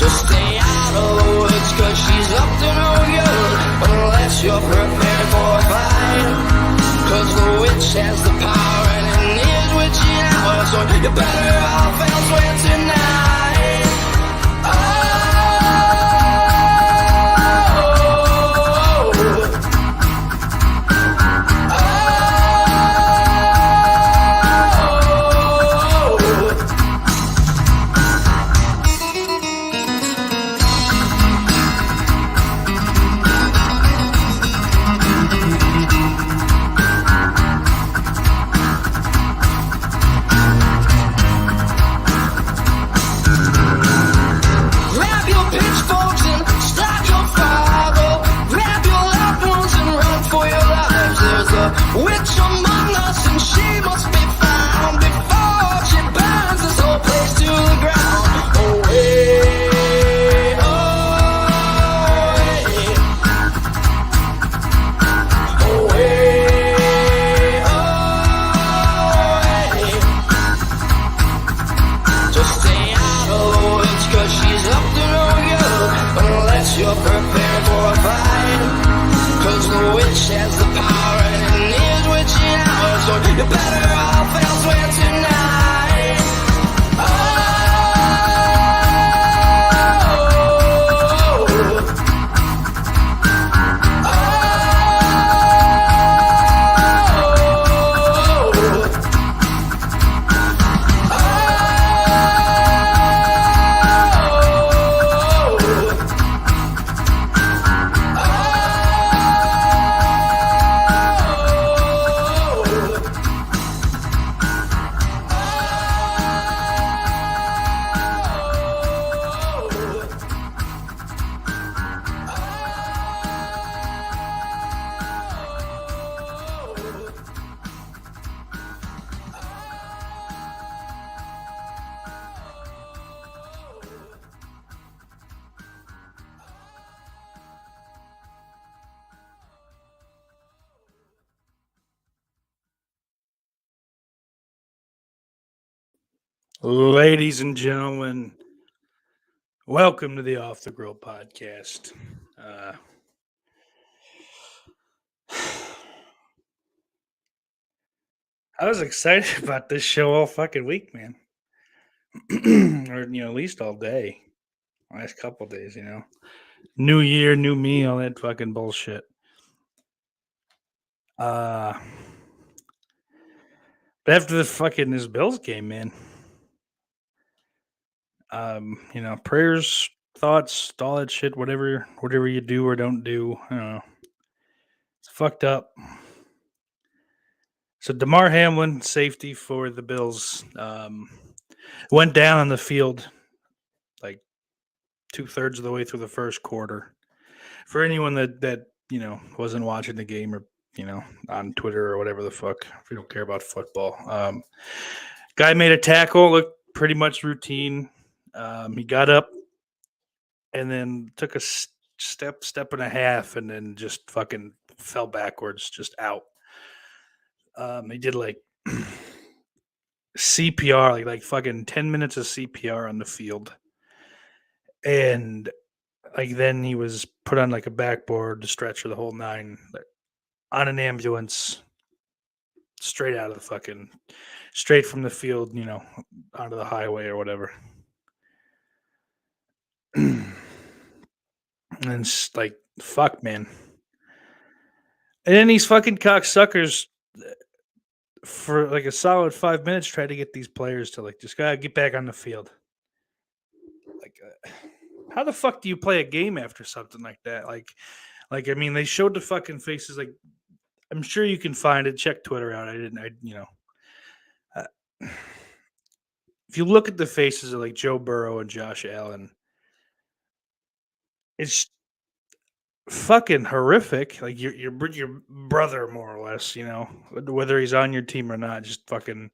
stay out of the woods, 'cause she's up to no good unless you're prepared for a fight. 'Cause the witch has the power and it is witchy hour, so you better off elsewhere tonight. Witch among us, and she must be found before she burns this whole place to the ground. Away, away, away, away. Just stay out of the woods, 'cause she's up to no good unless you're prepared for a fight. 'Cause the witch has the power and it is witchy hour, so you better off elsewhere tonight. Ladies and gentlemen, welcome to the Off the Grill podcast. I was excited about this show all fucking week, man. Or, at least all day. Last couple days, New year, new me, all that fucking bullshit. But after this Bills game, man, prayers, thoughts, all that shit, whatever you do or don't do, I don't know. It's fucked up. So DeMar Hamlin, safety for the Bills, went down on the field like 2/3 of the way through the first quarter. For anyone that wasn't watching the game or on Twitter or whatever the fuck, if you don't care about football, guy made a tackle, looked pretty much routine. He got up and then took a step and a half, and then just fucking fell backwards, just out. He did like CPR, like fucking 10 minutes of CPR on the field. And then he was put on like a backboard, the stretcher, the whole nine, on an ambulance, straight from the field, onto the highway or whatever. And it's like, fuck, man. And then these fucking cocksuckers, for like a solid 5 minutes, try to get these players to just gotta get back on the field. How the fuck do you play a game after something like that? I mean, they showed the fucking faces. I'm sure you can find it. Check Twitter out. If you look at the faces of Joe Burrow and Josh Allen, it's fucking horrific. Your brother, more or less, whether he's on your team or not, just fucking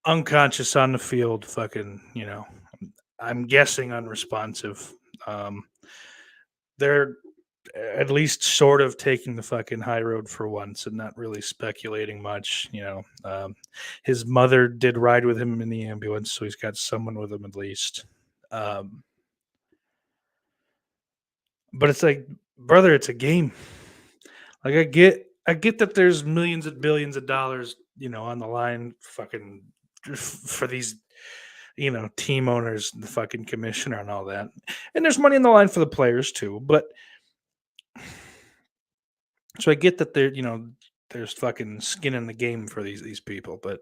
unconscious on the field, fucking, I'm guessing unresponsive. They're at least sort of taking the fucking high road for once and not really speculating much. His mother did ride with him in the ambulance, so he's got someone with him at least. But it's like, brother, it's a game. Like I get that there's millions and billions of dollars, on the line, fucking for these, team owners, the fucking commissioner, and all that. And there's money on the line for the players too. But so I get that there's fucking skin in the game for these people. But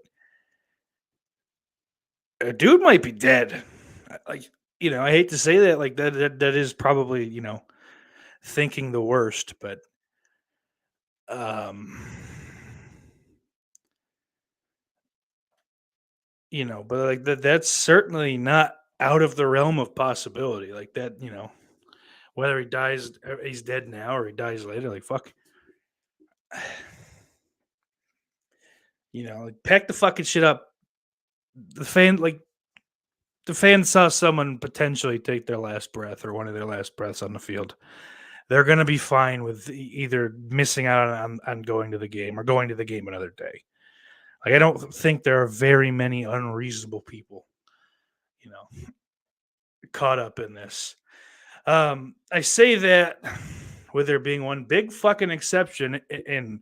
a dude might be dead. Like, I hate to say that. Like that is probably thinking the worst. But um but like that's certainly not out of the realm of possibility. Like that, whether he dies, he's dead now, or he dies later. Like fuck, like pack the fucking shit up. The fan, like the fans saw someone potentially take their last breath or one of their last breaths on the field. They're gonna be fine with either missing out on going to the game or going to the game another day. Like I don't think there are very many unreasonable people, you know, caught up in this. I say that with there being one big fucking exception, and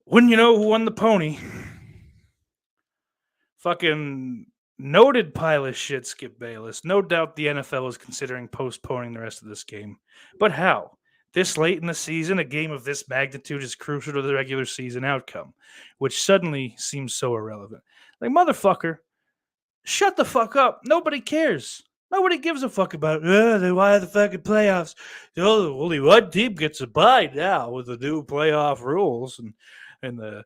when you know who won the pony, fucking noted pile of shit, Skip Bayless. No doubt the NFL is considering postponing the rest of this game, but how? This late in the season, a game of this magnitude is crucial to the regular season outcome, which suddenly seems so irrelevant. Like, motherfucker, shut the fuck up. Nobody cares. Nobody gives a fuck about it. Then why the fucking playoffs? Only one team gets a bye now with the new playoff rules and the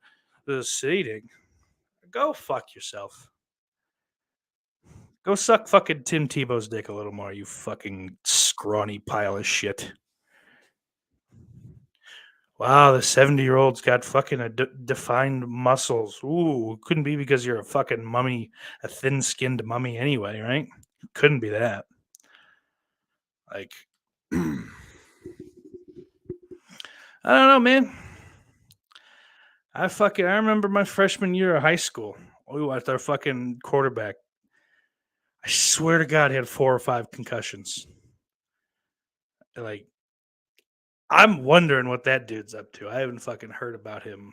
seeding. Go fuck yourself. Go suck fucking Tim Tebow's dick a little more, you fucking scrawny pile of shit. Wow, the 70-year-old's got fucking defined muscles. Ooh, couldn't be because you're a fucking mummy, a thin-skinned mummy anyway, right? Couldn't be that. Like, I don't know, man. I remember my freshman year of high school. We watched our fucking quarterback. I swear to God, he had 4 or 5 concussions. Like, I'm wondering what that dude's up to. I haven't fucking heard about him.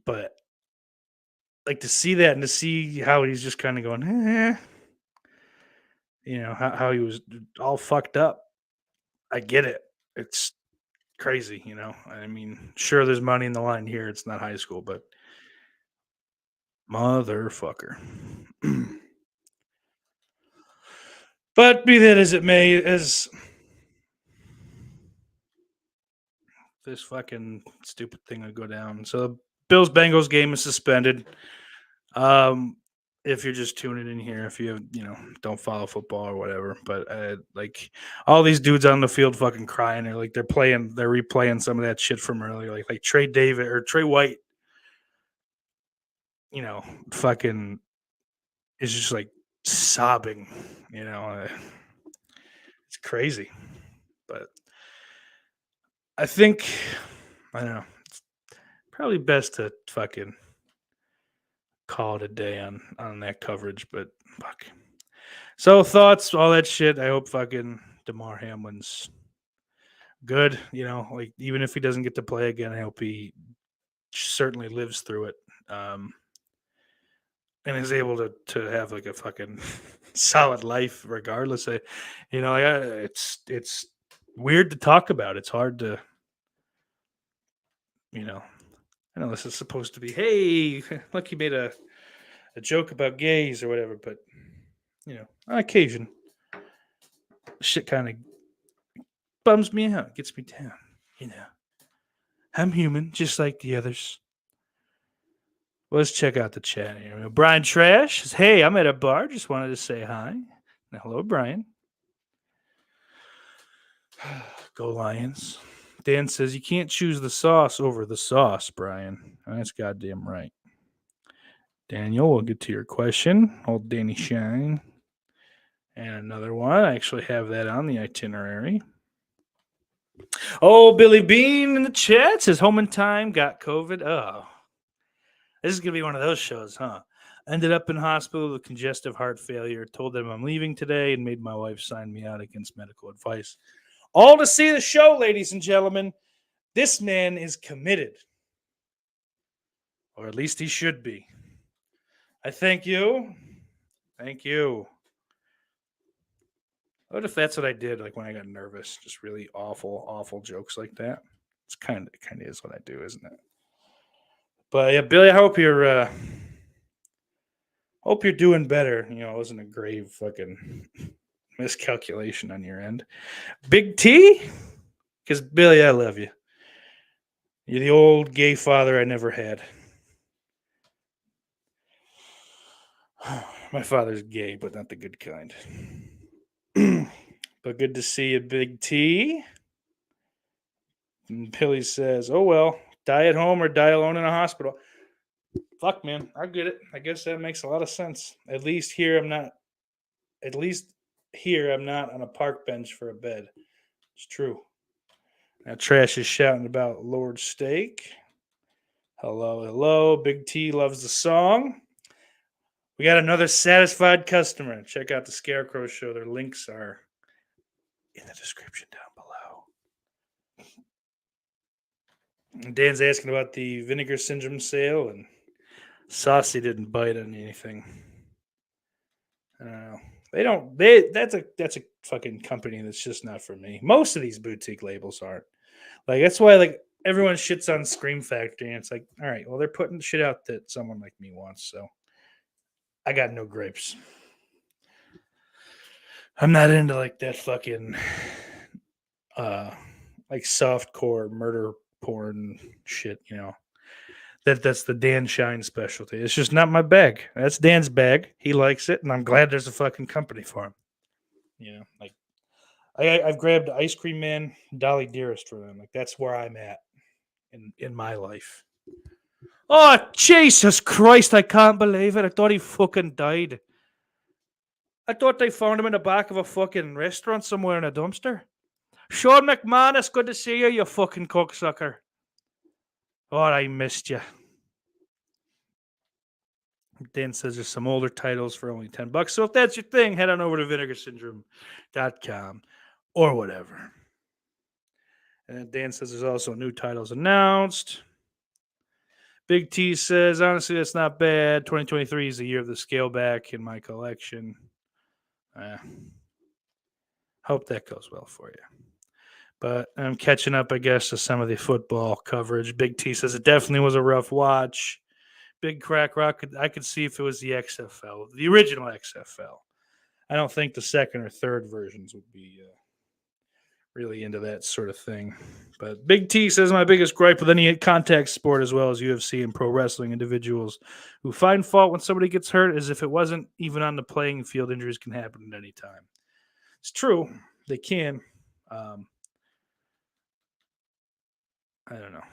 But like to see that and to see how he's just kind of going, how he was all fucked up. I get it. It's crazy, I mean, sure, there's money in the line here. It's not high school, but motherfucker. But be that as it may, as this fucking stupid thing would go down. So the Bills Bengals game is suspended. If you're just tuning in here, if you don't follow football or whatever, but like all these dudes on the field fucking crying, they're like they're replaying some of that shit from earlier, like Trey David or Trey White, fucking is just like sobbing, it's crazy, but I think I don't know. It's probably best to fucking call it a day on that coverage, but fuck. So thoughts, all that shit. I hope fucking DeMar Hamlin's good. Like even if he doesn't get to play again, I hope he certainly lives through it, and is able to have like a fucking solid life regardless. It's weird to talk about. It's hard to, I know this is supposed to be, hey, look, you made a joke about gays or whatever, but on occasion, shit kind of bums me out, gets me down. I'm human, just like the others. Well, let's check out the chat here. Brian Trash says, "Hey, I'm at a bar. Just wanted to say hi." Now, hello, Brian. Go Lions. Dan says, "You can't choose the sauce over the sauce, Brian." That's goddamn right. Daniel, we'll get to your question. Old Danny Shine. And another one. I actually have that on the itinerary. Oh, Billy Bean in the chat says, "Home in time, got COVID." Oh, This is going to be one of those shows, huh? Ended up in hospital with congestive heart failure. Told them I'm leaving today and made my wife sign me out against medical advice. All to see the show, ladies and gentlemen. This man is committed. Or at least he should be. I thank you. Thank you. What if that's what I did, like when I got nervous? Just really awful, awful jokes like that. It's kind of is what I do, isn't it? But yeah, Billy, I hope you're doing better. You know, it wasn't a grave fucking miscalculation on your end. Big T, because Billy, I love you. You're the old gay father I never had. My father's gay, but not the good kind. But good to see you, Big T. And Billy says, oh, well, die at home or die alone in a hospital. Fuck, man. I get it. I guess that makes a lot of sense. At least here I'm not on a park bench for a bed. It's true. Now Trash is shouting about Lord Steak. Hello, hello. Big T loves the song. We got another satisfied customer. Check out the Scarecrow Show. Their links are in the description down below. And Dan's asking about the vinegar syndrome sale, and Saucy didn't bite on anything. I don't know. That's a fucking company that's just not for me. Most of these boutique labels aren't. Like, that's why, like, everyone shits on Scream Factory, and it's like, all right, well, they're putting shit out that someone like me wants, so I got no grapes. I'm not into like that fucking like softcore murder porn shit, you know. That's the Dan Shine specialty. It's just not my bag. That's Dan's bag. He likes it, and I'm glad there's a fucking company for him. You know, like I've grabbed Ice Cream Man, Dolly Dearest for them. Like, that's where I'm at in my life. Oh, Jesus Christ, I can't believe it. I thought he fucking died. I thought they found him in the back of a fucking restaurant somewhere in a dumpster. Sean McManus, good to see you, you fucking cocksucker. Oh, I missed you. Dan says there's some older titles for only $10. So if that's your thing, head on over to vinegarsyndrome.com or whatever. And Dan says there's also new titles announced. Big T says, honestly, that's not bad. 2023 is the year of the scale back in my collection. Hope that goes well for you. But I'm catching up, I guess, to some of the football coverage. Big T says it definitely was a rough watch. Big Crack Rock, I could see if it was the XFL, the original XFL. I don't think the second or third versions would be really into that sort of thing. But Big T says my biggest gripe with any contact sport as well as UFC and pro wrestling individuals who find fault when somebody gets hurt is if it wasn't even on the playing field, injuries can happen at any time. It's true. They can. I don't know.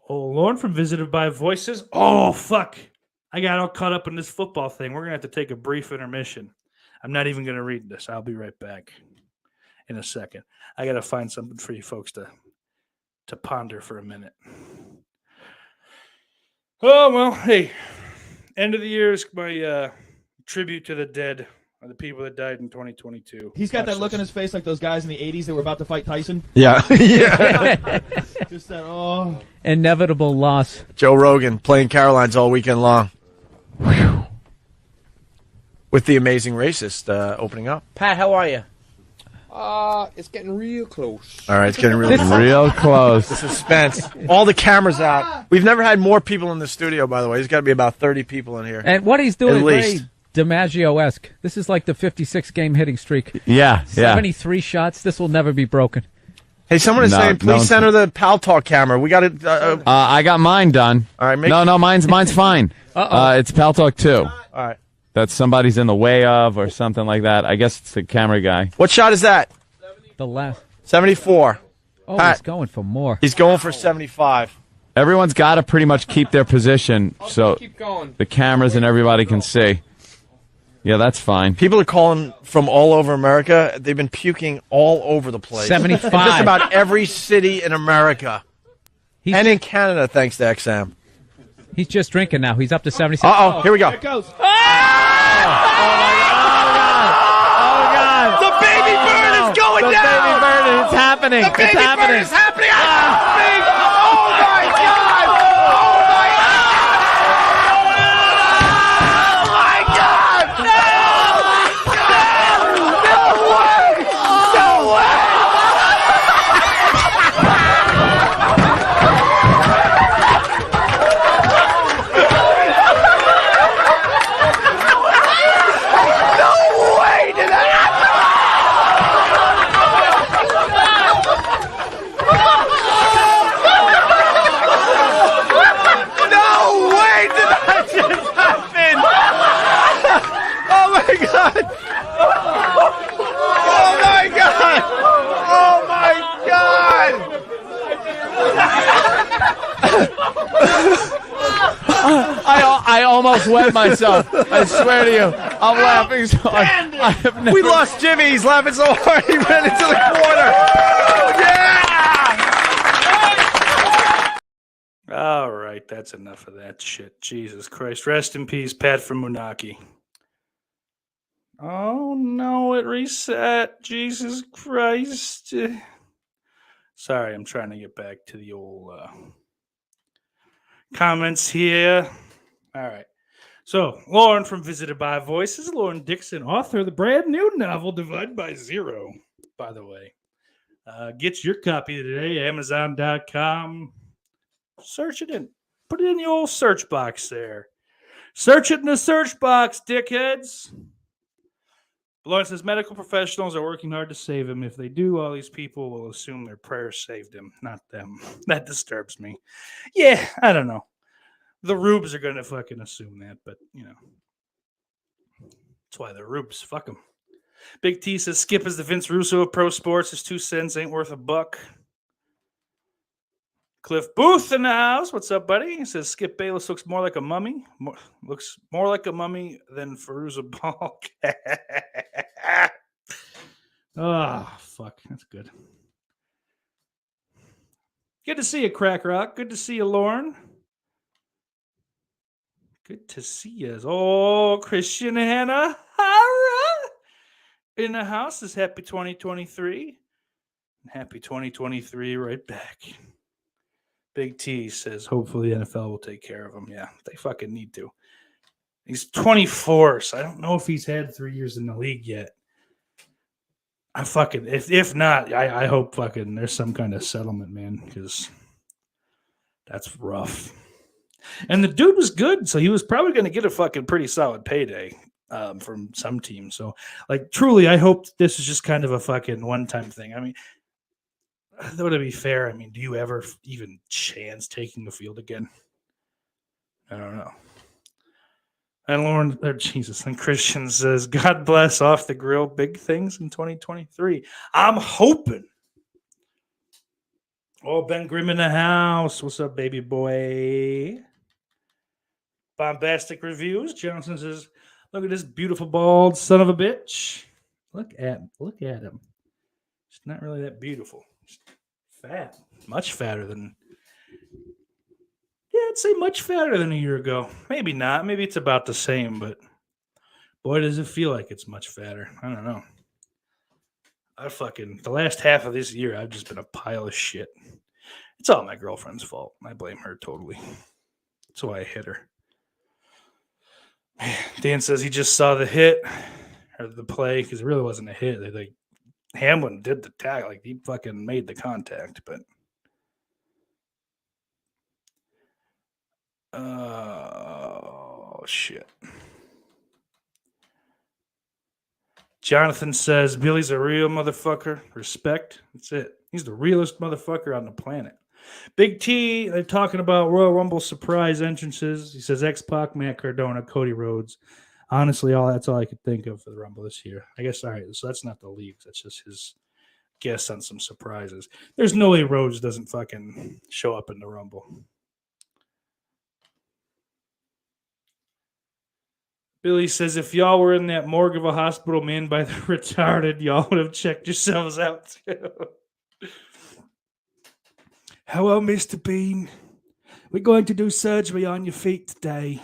Oh, Lauren from Visited by Voices. Oh, fuck. I got all caught up in this football thing. We're going to have to take a brief intermission. I'm not even going to read this. I'll be right back in a second. I got to find something for you folks to ponder for a minute. Oh, well, hey. End of the year is my tribute to the dead, or the people that died in 2022. He's got that look on his face like those guys in the 80s that were about to fight Tyson. Yeah. Yeah. Just that, oh. Inevitable loss. Joe Rogan playing Carolines all weekend long. Whew. With the Amazing Racist opening up. Pat, how are you? It's getting real close. All right, it's getting real close. The suspense. All the cameras out. We've never had more people in the studio, by the way. There's got to be about 30 people in here. And what he's doing at is least. very DiMaggio-esque. This is like the 56-game hitting streak. Yeah, 73 shots. This will never be broken. Hey, someone is saying, please center the Pal Talk camera. We got it. I got mine done. All right, mine's fine. It's Pal Talk 2. All right. That somebody's in the way of or something like that. I guess it's the camera guy. What shot is that? The last. 74. Oh, Pat. He's going for more. He's going for 75. Everyone's got to pretty much keep their position so Keep going. the cameras and everybody can see. Yeah, that's fine. People are calling from all over America. They've been puking all over the place. 75. In just about every city in America. And in Canada, thanks to XM. He's just drinking now. He's up to 76. Uh-oh, here we go. Here it goes. Oh, God. The baby bird is going down. The baby bird, it's happening. The baby it's happening. bird is happening. Oh, my God. Oh, my God. Oh, my God. No way. No way. I almost wet myself. I swear to you. I'm laughing so hard. I have never... We lost Jimmy. He's laughing so hard he ran into the corner. Yeah! All right, that's enough of that shit. Jesus Christ. Rest in peace, Pat from Moonaki. Oh, no, it reset. Jesus Christ. Sorry, I'm trying to get back to the old comments here. All right. So, Lauren from Visited by Voices, Lauren Dixon, author of the brand new novel Divide by Zero, by the way. Get your copy today, Amazon.com. Search it in. Put it in the old search box there. Search it in the search box, dickheads. Lauren says medical professionals are working hard to save him. If they do, all these people will assume their prayers saved him, not them. That disturbs me. Yeah, I don't know. The rubes are going to fucking assume that, but, you know. That's why they're rubes. Fuck them. Big T says Skip is the Vince Russo of pro sports. His 2 cents ain't worth a buck. Cliff Booth in the house. What's up, buddy? He says Skip Bayless looks more like a mummy. Looks more like a mummy than Fairuza Balk. Oh, fuck. That's good. Good to see you, Crack Rock. Good to see you, Lauren. Good to see you. Oh, Christian Hannah in the house is happy 2023. Happy 2023 right back. Big T says, hopefully the NFL will take care of him. Yeah, they fucking need to. He's 24, so I don't know if he's had 3 years in the league yet. I fucking, if not, I hope fucking there's some kind of settlement, man, because that's rough. And the dude was good, so he was probably going to get a fucking pretty solid payday from some team. So, like, truly, I hope this is just kind of a fucking one-time thing. I mean, though, to be fair, I mean, do you ever even chance taking the field again? I don't know. And Lauren, Jesus, and Christian says, God bless off the grill, big things in 2023. I'm hoping. Oh, Ben Grimm in the house. What's up, baby boy? Bombastic reviews. Johnson says, look at this beautiful bald son of a bitch. Look at him. It's not really that beautiful. It's fat. Much fatter than... Yeah, I'd say much fatter than a year ago. Maybe not. Maybe it's about the same, but boy, does it feel like it's much fatter. I don't know. The last half of this year, I've just been a pile of shit. It's all my girlfriend's fault. I blame her totally. That's why I hit her. Dan says he just saw the hit or the play because it really wasn't a hit. Hamlin did the tag. Like, he fucking made the contact, but. Oh, shit. Jonathan says Billy's a real motherfucker. Respect. That's it. He's the realest motherfucker on the planet. Big T, they're talking about Royal Rumble surprise entrances. He says X-Pac, Matt Cardona, Cody Rhodes. Honestly, that's all I could think of for the Rumble this year. I guess, all right, so that's not the leagues. That's just his guess on some surprises. There's no way Rhodes doesn't fucking show up in the Rumble. Billy says, if y'all were in that morgue of a hospital manned by the retarded, y'all would have checked yourselves out too. Hello, Mr. Bean. We're going to do surgery on your feet today.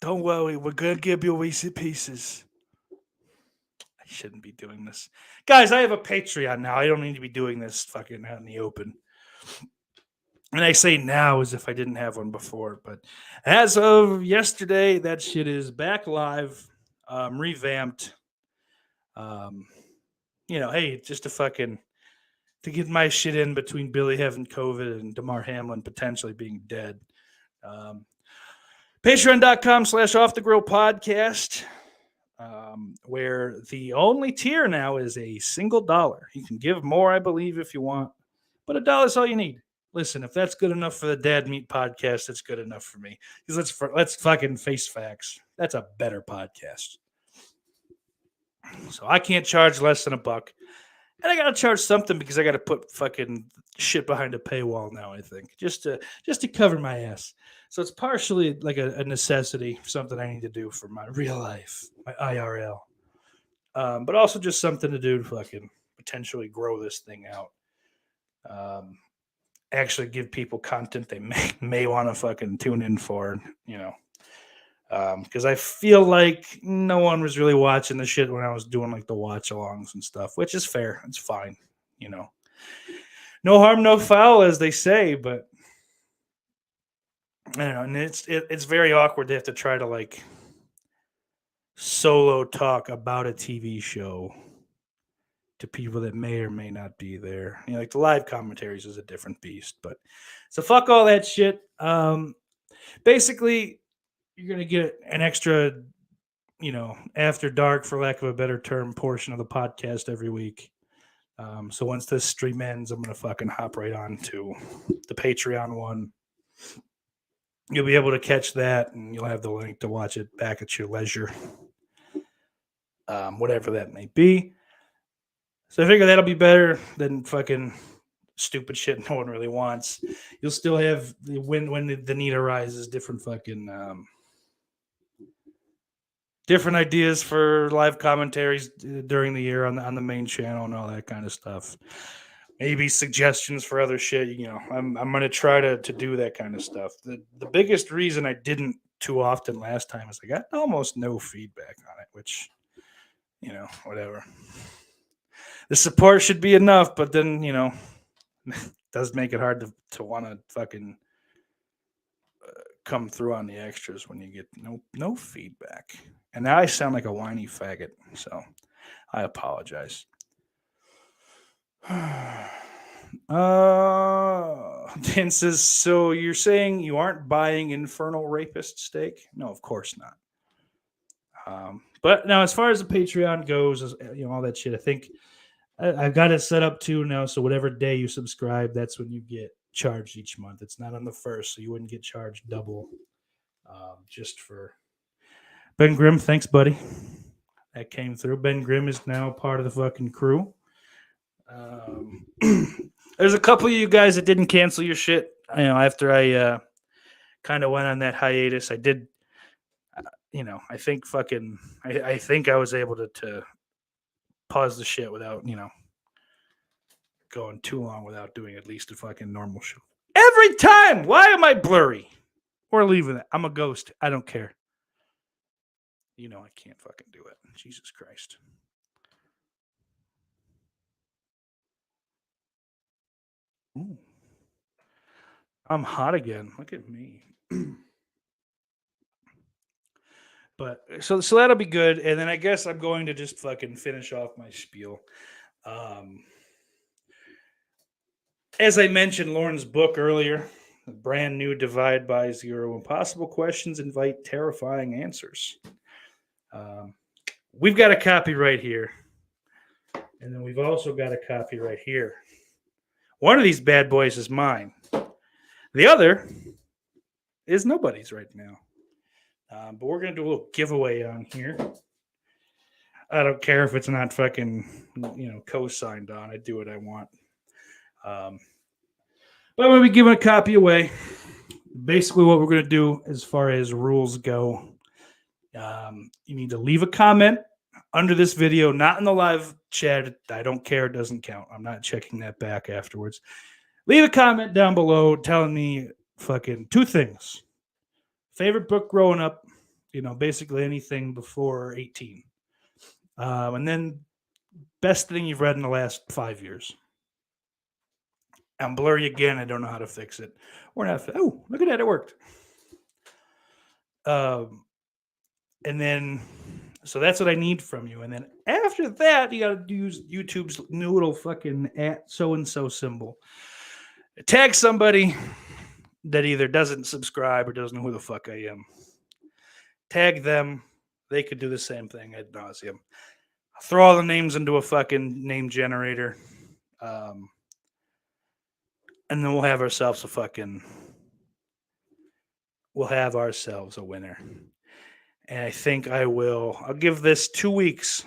Don't worry, we're going to give you Reese's Pieces. I shouldn't be doing this. Guys, I have a Patreon now. I don't need to be doing this fucking out in the open. And I say now as if I didn't have one before. But as of yesterday, that shit is back live, revamped. Hey, just to get my shit in between Billy having COVID and DeMar Hamlin potentially being dead. Patreon.com/offthegrill podcast, where the only tier now is a single dollar. You can give more, I believe, if you want, but $1 is all you need. Listen, if that's good enough for the Dad Meat podcast, it's good enough for me. Because let's fucking face facts. That's a better podcast. So I can't charge less than $1. And I gotta charge something because I gotta put fucking shit behind a paywall now, I think. Just to cover my ass. So it's partially like a necessity, something I need to do for my real life, my IRL. But also just something to do to fucking potentially grow this thing out. Actually give people content they may want to fucking tune in for, because I feel like no one was really watching the shit when I was doing like the watch alongs and stuff, which is fair. It's fine, no harm, no foul, as they say. But I don't know, and it's very awkward to have to try to like solo talk about a TV show to people that may or may not be there. Like the live commentaries is a different beast, but so fuck all that shit. Basically, you're going to get an extra, after dark, for lack of a better term, portion of the podcast every week. So once this stream ends, I'm going to fucking hop right on to the Patreon one. You'll be able to catch that, and you'll have the link to watch it back at your leisure. Whatever that may be. So I figure that'll be better than fucking stupid shit no one really wants. You'll still have, when the need arises, different fucking different ideas for live commentaries during the year on the main channel and all that kind of stuff. Maybe suggestions for other shit. I'm going to try to do that kind of stuff. The biggest reason I didn't too often last time is I got almost no feedback on it, which, whatever. The support should be enough, but then, it does make it hard to want to fucking come through on the extras when you get no feedback. And now I sound like a whiny faggot, so I apologize. Dan says, so you're saying you aren't buying Infernal Rapist steak? No, of course not. But now, as far as the Patreon goes, all that shit, I think I've got it set up too now. So whatever day you subscribe, that's when you get charged each month. It's not on the first, so you wouldn't get charged double. Just for Ben Grimm, thanks, buddy. That came through. Ben Grimm is now part of the fucking crew. There's a couple of you guys that didn't cancel your shit. After I kind of went on that hiatus, I did. I think I think I was able to pause the shit without going too long without doing at least a fucking normal show. Every time, why am I blurry? Or leaving it. I'm a ghost. I don't care. I can't fucking do it. Jesus Christ. Ooh. I'm hot again. Look at me. But so that'll be good. And then I guess I'm going to just fucking finish off my spiel. As I mentioned, Lauren's book earlier, a brand new Divide by Zero. Impossible questions invite terrifying answers. We've got a copy right here. And then we've also got a copy right here. One of these bad boys is mine. The other is nobody's right now. But we're going to do a little giveaway on here. I don't care if it's not fucking, co-signed on. I do what I want. But I'm going to be giving a copy away. basically what we're going to do as far as rules go, you need to leave a comment under this video, not in the live chat. I don't care. It doesn't count. I'm not checking that back afterwards. Leave a comment down below telling me fucking 2 things. Favorite book growing up, basically anything before 18. And then best thing you've read in the last 5 years. I'm blurry again. I don't know how to fix it. We're not. Oh, look at that. It worked. And then, so that's what I need from you. And then after that, you got to use YouTube's new little fucking @so-and-so symbol. Tag somebody that either doesn't subscribe or doesn't know who the fuck I am. Tag them. They could do the same thing ad nauseum. Throw all the names into a fucking name generator. And then we'll have ourselves a winner. And I think I'll give this 2 weeks.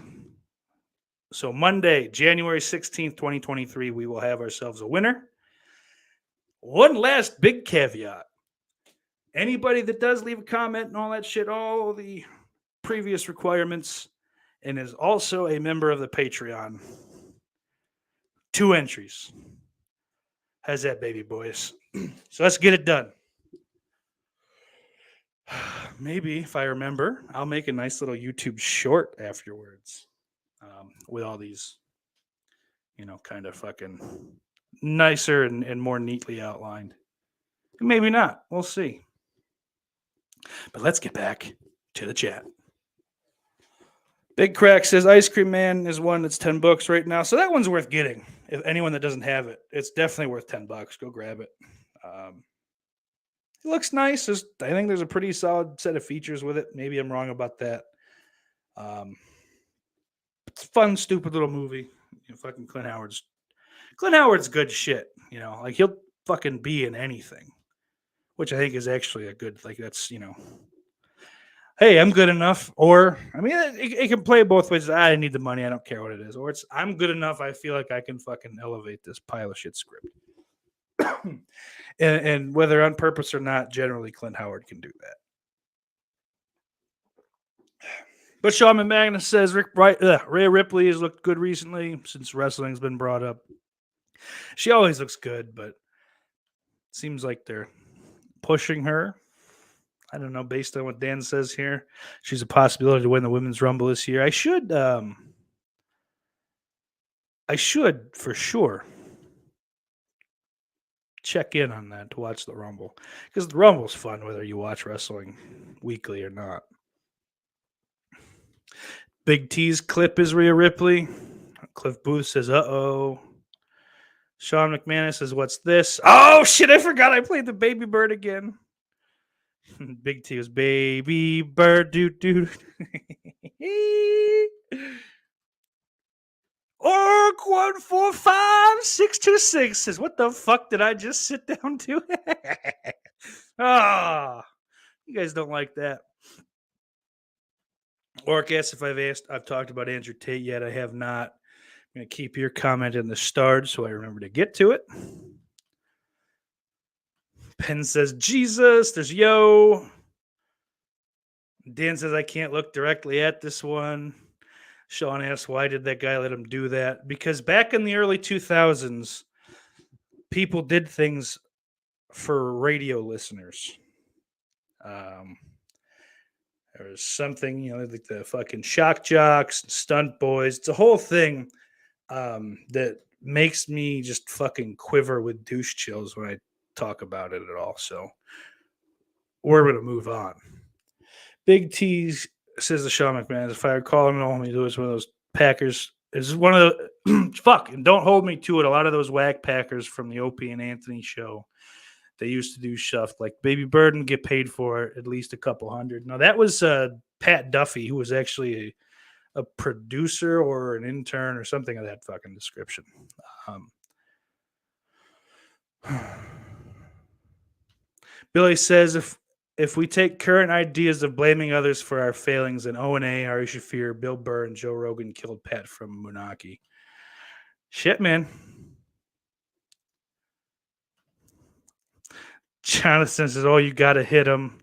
So Monday, January 16th, 2023, we will have ourselves a winner. One last big caveat. Anybody that does leave a comment and all that shit, all the previous requirements, and is also a member of the Patreon, 2 entries. How's that, baby boys? So let's get it done. Maybe, if I remember, I'll make a nice little YouTube short afterwards with all these, kind of fucking nicer and more neatly outlined. Maybe not. We'll see. But let's get back to the chat. Big Crack says Ice Cream Man is one that's $10 right now. So that one's worth getting. If anyone that doesn't have it, it's definitely worth $10. Go grab it. It looks nice. I think there's a pretty solid set of features with it. Maybe I'm wrong about that. It's a fun, stupid little movie. Fucking Clint Howard's good shit. Like he'll fucking be in anything, which I think is actually a good. Like that's hey, I'm good enough. Or it can play both ways. I need the money. I don't care what it is. Or it's I'm good enough. I feel like I can fucking elevate this pile of shit script. and whether on purpose or not, generally Clint Howard can do that. But Shaman Magnus says Rhea Ripley has looked good recently since wrestling's been brought up. She always looks good, but it seems like they're pushing her. I don't know, based on what Dan says here. She's a possibility to win the Women's Rumble this year. I should for sure check in on that to watch the Rumble. Because the Rumble's fun whether you watch wrestling weekly or not. Big T's clip is Rhea Ripley. Cliff Booth says, uh-oh. Sean McManus says, what's this? Oh, shit, I forgot I played the Baby Bird again. Big T was Baby Bird, dude. Orc 145626 says, what the fuck did I just sit down to? You guys don't like that. Orc asks if I've talked about Andrew Tate yet. I have not. I'm going to keep your comment in the start so I remember to get to it. Penn says, Jesus. There's Yo. Dan says, I can't look directly at this one. Sean asks, why did that guy let him do that? Because back in the early 2000s, people did things for radio listeners. There was something, like the fucking shock jocks, stunt boys. It's a whole thing that makes me just fucking quiver with douche chills when I talk about it at all. So we're going to move on. Big T says the Sean McMahon, if I recall him, all he do is one of those Packers. Is one of the fuck, and don't hold me to it. A lot of those whack Packers from the Opie and Anthony show, they used to do stuff like Baby Bird and get paid for at least a couple hundred. Now that was Pat Duffy, who was actually a producer or an intern or something of that fucking description. Billy says if we take current ideas of blaming others for our failings in O&A, Ari Shaffir, Bill Burr, and Joe Rogan killed Pat from Munaki. Shit, man. Jonathan says, "Oh, you got to hit him."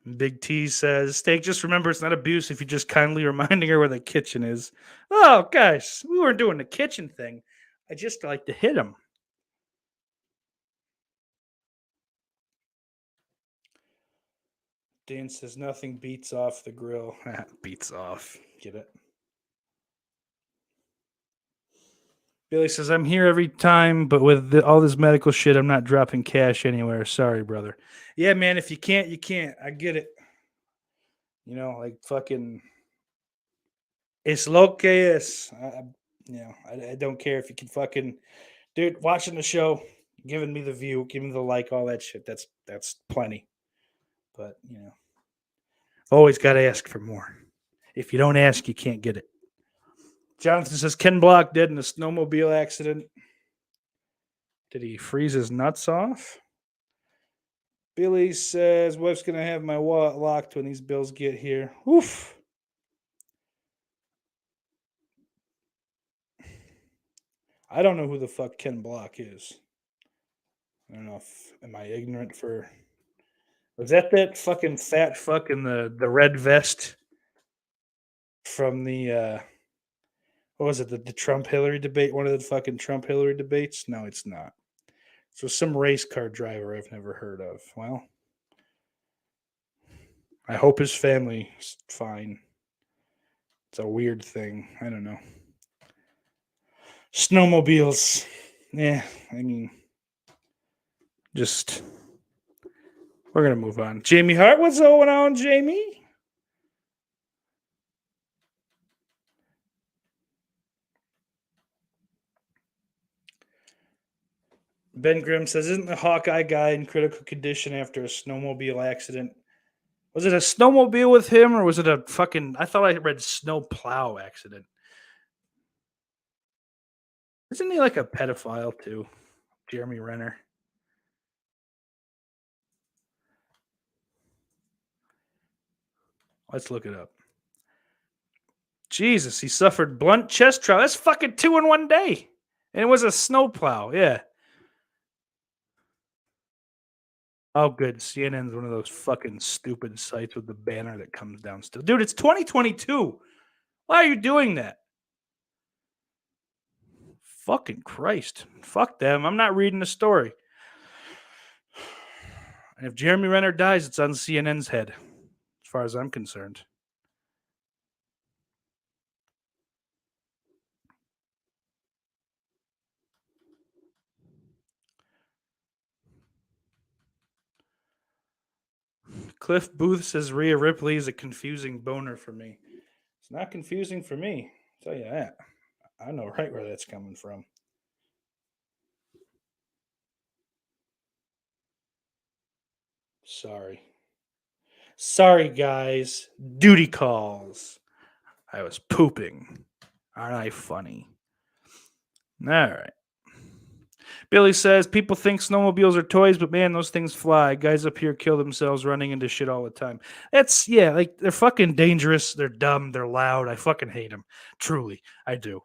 And Big T says, "Steak, just remember it's not abuse if you're just kindly reminding her where the kitchen is." Oh, guys, we weren't doing the kitchen thing. I just like to hit him. Dan says, "Nothing beats off the grill." Beats off. Get it? Billy says, "I'm here every time, but with all this medical shit, I'm not dropping cash anywhere. Sorry, brother." Yeah, man, if you can't, you can't. I get it. You know, like fucking, it's lo que es. I don't care if you can fucking, dude, watching the show, giving me the view, giving me the like, all that shit. That's plenty. But, always got to ask for more. If you don't ask, you can't get it. Jonathan says, Ken Block dead in a snowmobile accident. Did he freeze his nuts off? Billy says, wife's going to have my wallet locked when these bills get here. Oof. I don't know who the fuck Ken Block is. I don't know if, am I ignorant for... Was that fucking fat fuck in the red vest from the, what was it, the Trump-Hillary debate? One of the fucking Trump-Hillary debates? No, it's not. So some race car driver I've never heard of. Well, I hope his family's fine. It's a weird thing. I don't know. Snowmobiles. Yeah, I mean, just, we're going to move on. Jamie Hart, what's going on, Jamie? Ben Grimm says, isn't the Hawkeye guy in critical condition after a snowmobile accident? Was it a snowmobile with him, or was it a fucking... I thought I read snow plow accident. Isn't he like a pedophile, too? Jeremy Renner. Let's look it up. Jesus, he suffered blunt chest trauma. That's fucking 2 in 1 day. And it was a snowplow, yeah. Oh, good. CNN's one of those fucking stupid sites with the banner that comes down still. Dude, it's 2022. Why are you doing that? Fucking Christ. Fuck them. I'm not reading the story. And if Jeremy Renner dies, it's on CNN's head, as far as I'm concerned. Cliff Booth says Rhea Ripley is a confusing boner for me. It's not confusing for me. I'll tell you that. I know right where that's coming from. Sorry, guys. Duty calls. I was pooping. Aren't I funny? All right. Billy says, people think snowmobiles are toys, but man, those things fly. Guys up here kill themselves running into shit all the time. Like, they're fucking dangerous. They're dumb. They're loud. I fucking hate them. Truly, I do.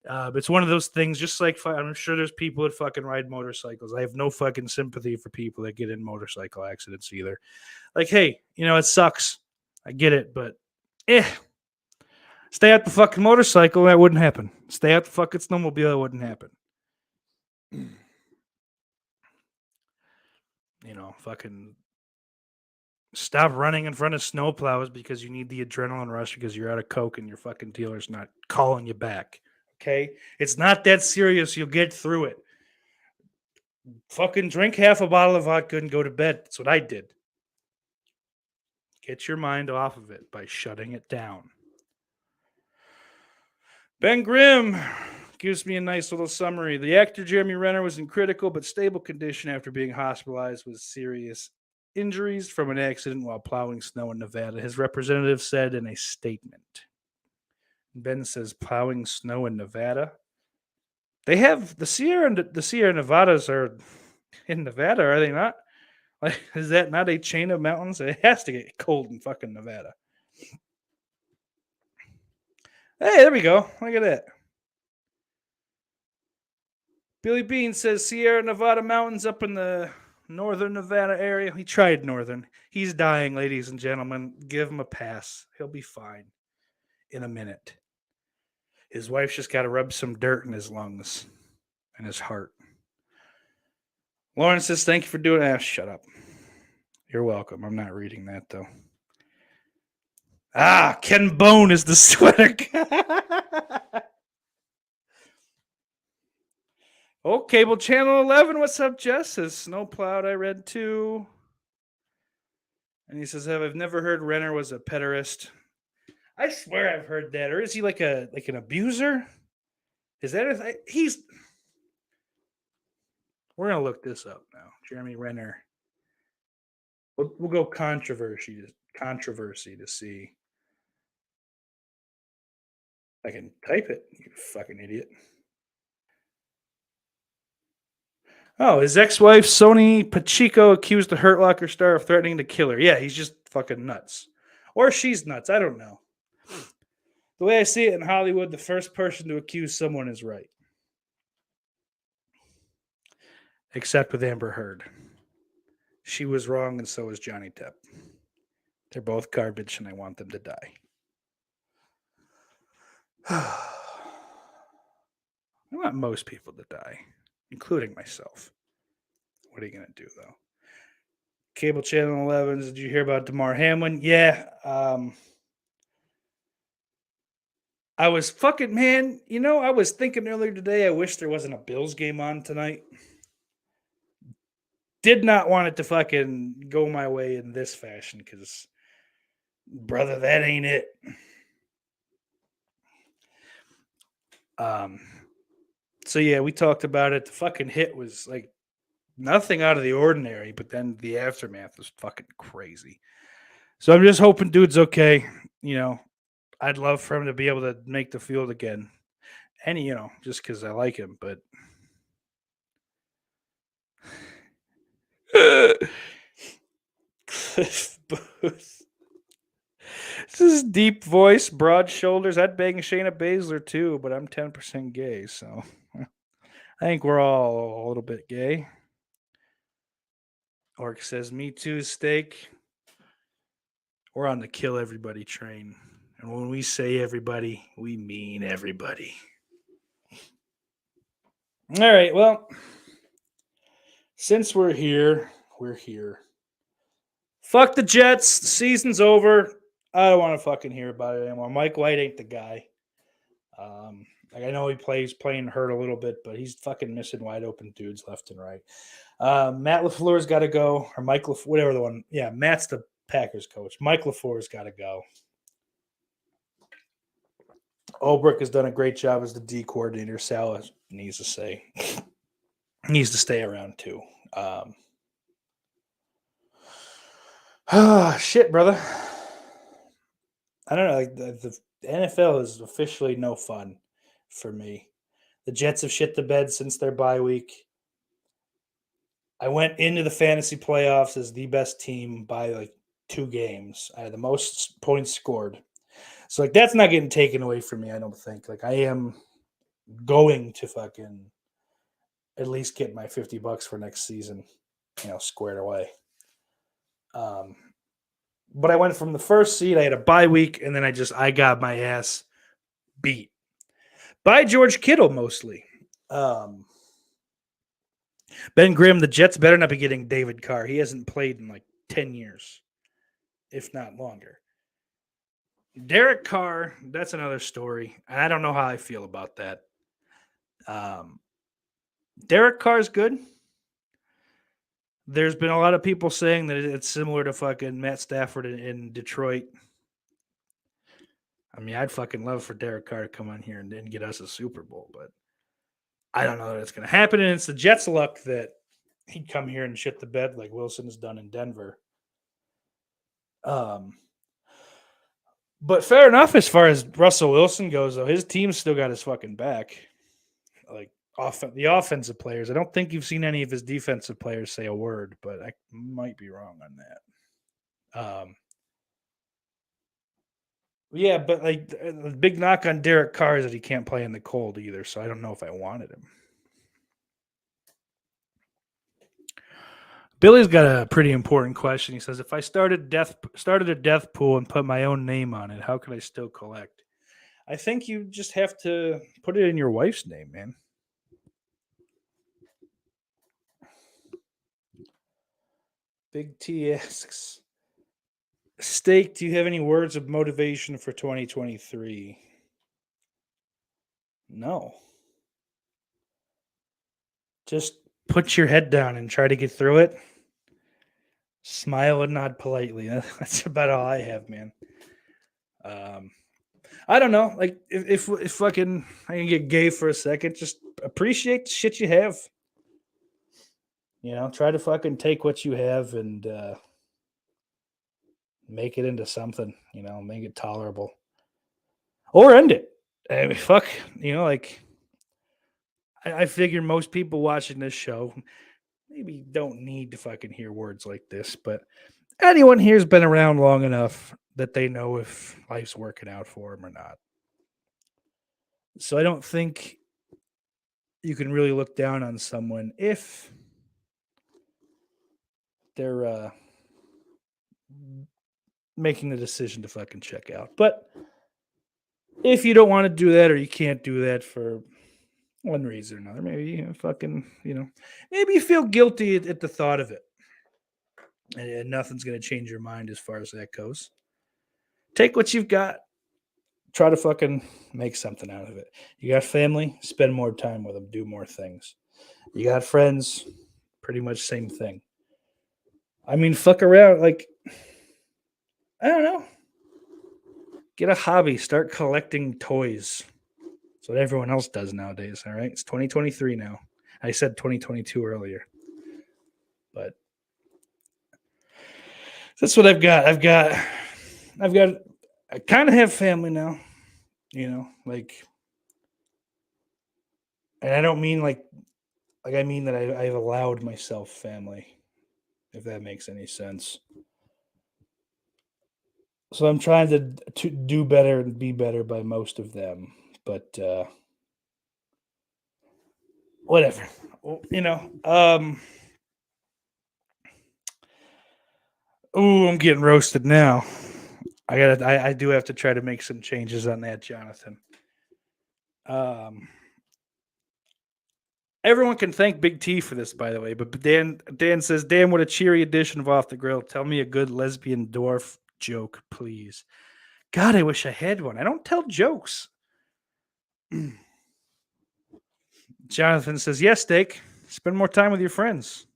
It's one of those things, just like, I'm sure there's people that fucking ride motorcycles. I have no fucking sympathy for people that get in motorcycle accidents either. Like, hey, it sucks. I get it, but stay at the fucking motorcycle, that wouldn't happen. Stay at the fucking snowmobile, that wouldn't happen. Fucking stop running in front of snowplows because you need the adrenaline rush because you're out of coke and your fucking dealer's not calling you back. Okay? It's not that serious. You'll get through it. Fucking drink half a bottle of vodka and go to bed. That's what I did. Get your mind off of it by shutting it down. Ben Grimm gives me a nice little summary. The actor Jeremy Renner was in critical but stable condition after being hospitalized with serious injuries from an accident while plowing snow in Nevada. His representative said in a statement. Ben says plowing snow in Nevada. They have the Sierra Nevadas are in Nevada, are they not? Like, is that not a chain of mountains? It has to get cold in fucking Nevada. Hey, there we go. Look at that. Billy Bean says Sierra Nevada mountains up in the Northern Nevada area. He tried Northern. He's dying, ladies and gentlemen. Give him a pass. He'll be fine in a minute. His wife's just got to rub some dirt in his lungs and his heart. Lauren says, thank you for doing that. Shut up. You're welcome. I'm not reading that, though. Ken Bone is the sweater guy. Oh, Cable Channel 11. What's up, Jess? Says Snowplowed. I read too. And he says, I've never heard Renner was a pederast. I swear I've heard that. Or is he like an abuser? Is that a he's? We're gonna look this up now. Jeremy Renner. We'll go controversy to see. I can type it, you fucking idiot. Oh, his ex-wife, Sony Pacheco, accused the Hurt Locker star of threatening to kill her. Yeah, he's just fucking nuts. Or she's nuts. I don't know. The way I see it in Hollywood, the first person to accuse someone is right. Except with Amber Heard. She was wrong, and so was Johnny Depp. They're both garbage, and I want them to die. I want most people to die, including myself. What are you going to do, though? Cable Channel 11, did you hear about DeMar Hamlin? Yeah. I was fucking, man, I was thinking earlier today, I wish there wasn't a Bills game on tonight. Did not want it to fucking go my way in this fashion because, brother, that ain't it. So yeah, we talked about it. The fucking hit was like nothing out of the ordinary, but then the aftermath was fucking crazy. So I'm just hoping dude's okay. I'd love for him to be able to make the field again. And, just because I like him, but Cliff Booth. This is deep voice, broad shoulders. I'd bang Shayna Baszler too, but I'm 10% gay, so I think we're all a little bit gay. Orc says, me too, steak. We're on the kill everybody train. And when we say everybody, we mean everybody. All right, well, since we're here, we're here. Fuck the Jets. The season's over. I don't want to fucking hear about it anymore. Mike White ain't the guy. I know he playing hurt a little bit, but he's fucking missing wide open dudes left and right. Matt LaFleur's got to go, or Mike LaFleur, whatever the one. Yeah, Matt's the Packers coach. Mike LaFleur's got to go. Ulbrich has done a great job as the D coordinator. Sal needs to stay around too. Shit, brother. I don't know. Like the NFL is officially no fun for me. The Jets have shit the bed since their bye week. I went into the fantasy playoffs as the best team by like 2 games. I had the most points scored. So like that's not getting taken away from me, I don't think. Like I am going to fucking at least get my $50 for next season, squared away. But I went from the first seed, I had a bye week, and then I got my ass beat by George Kittle mostly. Ben Grimm, the Jets better not be getting David Carr. He hasn't played in like 10 years, if not longer. Derek Carr, that's another story. I don't know how I feel about that. Derek Carr's good. There's been a lot of people saying that it's similar to fucking Matt Stafford in Detroit. I mean, I'd fucking love for Derek Carr to come on here and get us a Super Bowl, but I don't know that it's going to happen. And it's the Jets' luck that he'd come here and shit the bed like Wilson has done in Denver. But fair enough as far as Russell Wilson goes, though. His team's still got his fucking back. Like, the offensive players. I don't think you've seen any of his defensive players say a word, but I might be wrong on that. Yeah, but like the big knock on Derek Carr is that he can't play in the cold either, so I don't know if I wanted him. Billy's got a pretty important question. He says, if I started a death pool and put my own name on it, how can I still collect? I think you just have to put it in your wife's name, man. Big T asks, Steak, do you have any words of motivation for 2023? No. Just put your head down and try to get through it. Smile and nod politely. That's about all I have, man. I don't know. Like, if fucking I can get gay for a second, just appreciate the shit you have. You know, try to fucking take what you have and make it into something. You know, make it tolerable, or end it. I mean, fuck. You know, like I figure most people watching this show maybe don't need to fucking hear words like this, but anyone here's been around long enough that they know if life's working out for them or not. So I don't think you can really look down on someone if they're making the decision to fucking check out. But if you don't want to do that or you can't do that for one reason or another, maybe you fucking, you know, maybe you feel guilty at the thought of it. And nothing's going to change your mind as far as that goes. Take what you've got. Try to fucking make something out of it. You got family, spend more time with them, do more things. You got friends, pretty much same thing. I mean, fuck around, like, I don't know. Get a hobby, start collecting toys. That's what everyone else does nowadays, all right? It's 2023 now. I said 2022 earlier. But that's what I've got. I kind of have family now, you know, like, and I don't mean like I mean that I've allowed myself family, if that makes any sense. So I'm trying to do better and be better by most of them, but whatever, you know. Ooh, I'm getting roasted now. I do have to try to make some changes on that, Jonathan. Everyone can thank Big T for this, by the way. But Dan says, "Damn, what a cheery edition of Off the Grill. Tell me a good lesbian dwarf joke, please." God, I wish I had one. I don't tell jokes. Jonathan says, "Yes, Steak. Spend more time with your friends."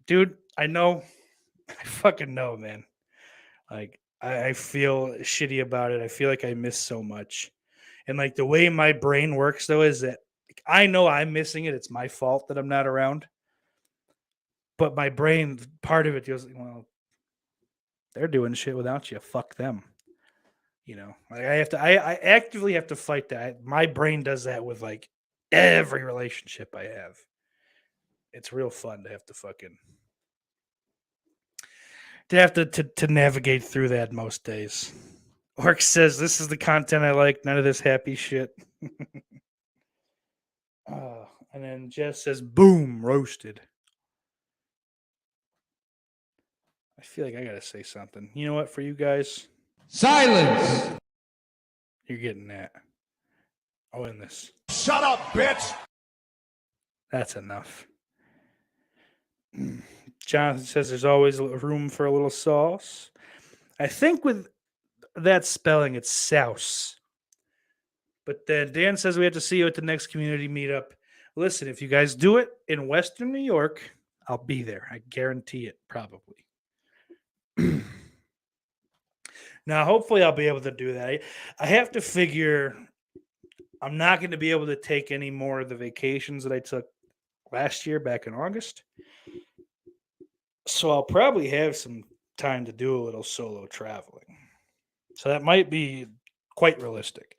Dude, I know. I fucking know, man. Like, I feel shitty about it. I feel like I miss so much. And like the way my brain works, though, is that I know I'm missing it. It's my fault that I'm not around. But my brain, part of it goes, well, they're doing shit without you. Fuck them. You know, like I actively have to fight that. My brain does that with like every relationship I have. It's real fun to have to fucking to navigate through that most days. Orc says, "This is the content I like. None of this happy shit." And then Jess says, "Boom, roasted." I feel like I gotta say something. You know what? For you guys, Silence! you're getting that. I'll win this. Shut up, bitch! That's enough. Jonathan says there's always room for a little sauce. I think with that spelling, it's souse. But then Dan says we have to see you at the next community meetup. Listen, if you guys do it in Western New York, I'll be there. I guarantee it, probably. Now, hopefully I'll be able to do that. I have to figure I'm not going to be able to take any more of the vacations that I took last year back in August. So I'll probably have some time to do a little solo traveling. So that might be quite realistic.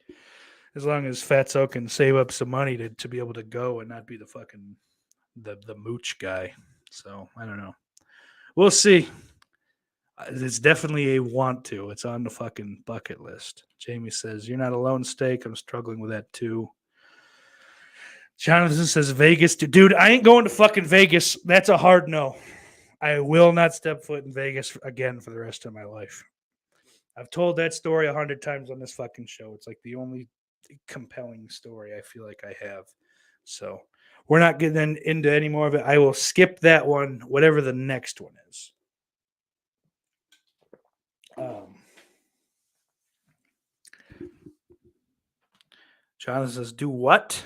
As long as Fatso can save up some money to be able to go and not be the fucking the mooch guy. So I don't know. We'll see. It's definitely a want to. It's on the fucking bucket list. Jamie says, "You're not alone, Steak. I'm struggling with that too." Jonathan says Vegas. Dude, I ain't going to fucking Vegas. That's a hard no. I will not step foot in Vegas again for the rest of my life. I've told that story 100 times on this fucking show. It's like the only compelling story I feel like I have. So we're not getting into any more of it. I will skip that one, whatever the next one is. Jonathan says, do what?